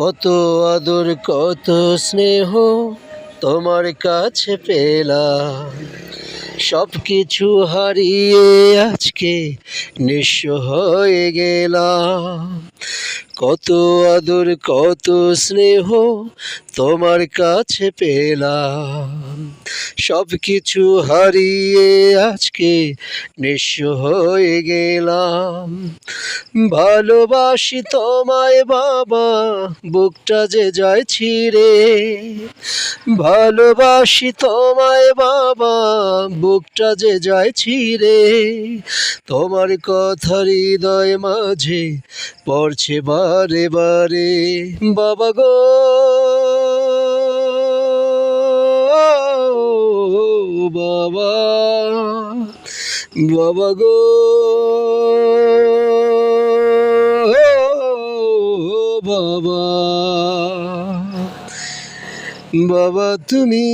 কত আদর কত স্নেহ তোমার কাছে পেলাম, সব কিছু হারিয়ে আজকে নিঃস্ব হয়ে গেলাম। কত আদর কত স্নেহ তোমার কাছে পেলাম, সব কিছু হারিয়ে আজকে নিঃস্ব হয়ে গেলাম। ভালোবাসি তোমায় বাবা, বুকটা যে যায় ছিঁড়ে। ভালোবাসি তোমায় বাবা, বুকটা যে যায় ছিঁড়ে। তোমার কথা হৃদয় মাঝে পড়ছে বারে বারে। বাবা গো, বাবা, বাবা গো, বাবা, বাবা তুমি